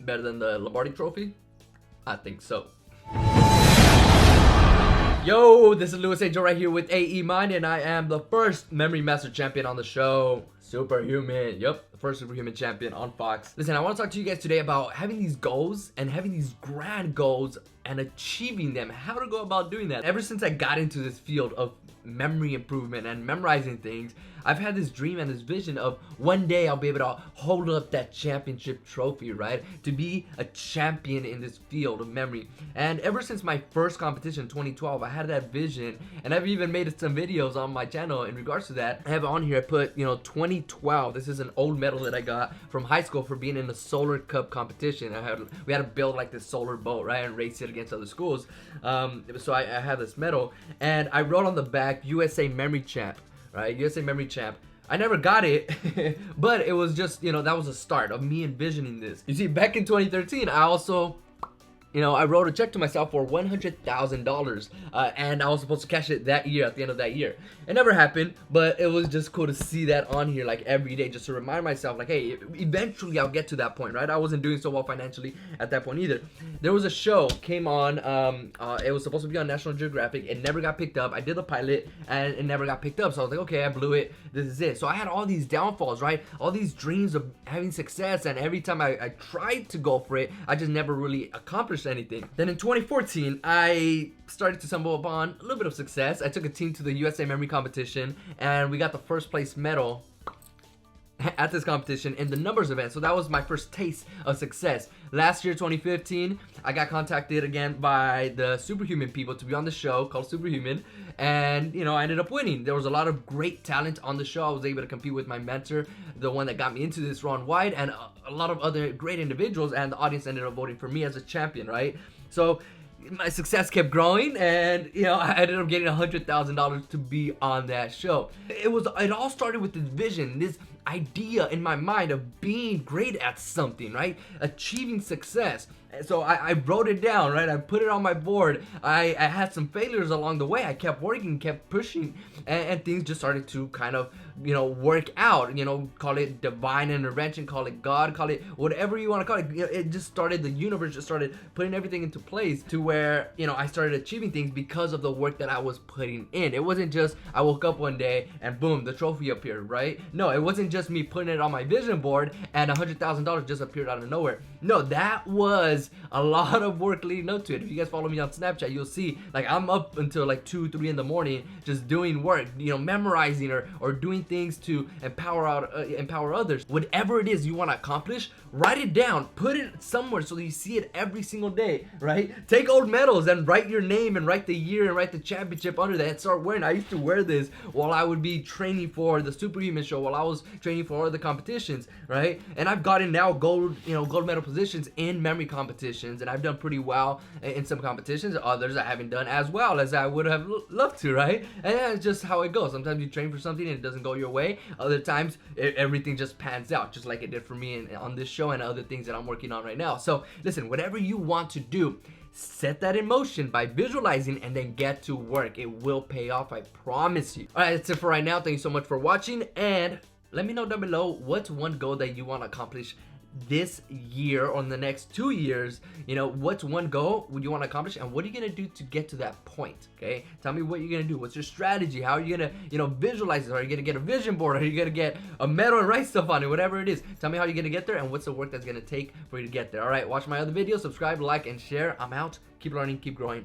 Better than the Lombardi Trophy? I think so. Yo, this is Louis Angel right here with AE Mind, and I am the first Memory Master champion on the show. Superhuman. Yep, the first Superhuman champion on Fox. Listen, I want to talk to you guys today about having these goals and having these grand goals and achieving them. How to go about doing that. Ever since I got into this field of memory improvement and memorizing things, I've had this dream and this vision of one day I'll be able to hold up that championship trophy, right? To be a champion in this field of memory. And ever since my first competition in 2012, I had that vision, and I've even made some videos on my channel in regards to that. I have on here, I put, 2012. This is an old medal that I got from high school for being in the Solar Cup competition. We had to build like this solar boat, right, and race it against other schools. So I have this medal, and I wrote on the back, USA Memory Champ. Right, USA Memory Champ. I never got it, but it was just, that was the start of me envisioning this. You see, back in 2013, I also, I wrote a check to myself for $100,000, and I was supposed to cash it that year, at the end of that year. It never happened, but it was just cool to see that on here, like, every day, just to remind myself, like, hey, eventually I'll get to that point, right? I wasn't doing so well financially at that point either. There was a show, came on, it was supposed to be on National Geographic. It never got picked up. I did the pilot, and it never got picked up, so I was like, okay, I blew it. This is it. So I had all these downfalls, right? All these dreams of having success, and every time I tried to go for it, I just never really accomplished anything. Then in 2014, I started to stumble upon a little bit of success. I took a team to the USA Memory competition, and we got the first place medal at this competition in the numbers event. So that was my first taste of success. Last year, 2015, I got contacted again by the Superhuman people to be on the show called Superhuman, and I ended up winning. There was a lot of great talent on the show. I was able to compete with my mentor, the one that got me into this, Ron White, and a lot of other great individuals, and the audience ended up voting for me as a champion, right? So my success kept growing, and I ended up getting $100,000 to be on that show. It all started with this vision, this idea in my mind of being great at something, right? Achieving success. So I wrote it down, right? I put it on my board. I had some failures along the way. I kept working, kept pushing, and things just started to kind of, work out. Call it divine intervention, call it God, call it whatever you want to call it. It just started, the universe just started putting everything into place to where, I started achieving things because of the work that I was putting in. It wasn't just I woke up one day and boom, the trophy appeared, right? No, it wasn't just me putting it on my vision board and $100,000 just appeared out of nowhere. No, that was a lot of work leading up to it. If you guys follow me on Snapchat, you'll see, like, I'm up until like 2, 3 in the morning just doing work, memorizing or doing things to empower others. Whatever it is you want to accomplish, write it down, put it somewhere so that you see it every single day, right? Take old medals and write your name and write the year and write the championship under that and start wearing. I used to wear this while I would be training for the Superhuman show, while I was training for other competitions, right? And I've gotten now gold medal positions in memory competitions, and I've done pretty well in some competitions. Others I haven't done as well as I would have loved to, right? And that's just how it goes. Sometimes you train for something and it doesn't go your way. Other times everything just pans out, just like it did for me on this show and other things that I'm working on right now. So listen, whatever you want to do, set that in motion by visualizing and then get to work. It will pay off, I promise you. All right, that's it for right now. Thank you so much for watching, and let me know down below what's one goal that you want to accomplish this year or in the next 2 years. What's one goal would you want to accomplish, and what are you gonna do to get to that point? Okay, tell me what you're gonna do. What's your strategy? How are you gonna visualize it? Are you gonna get a vision board? Are you gonna get a medal and write stuff on it? Whatever it is, tell me how you're gonna get there and what's the work that's gonna take for you to get there. All right, watch my other videos, subscribe, like, and share. I'm out. Keep learning, keep growing.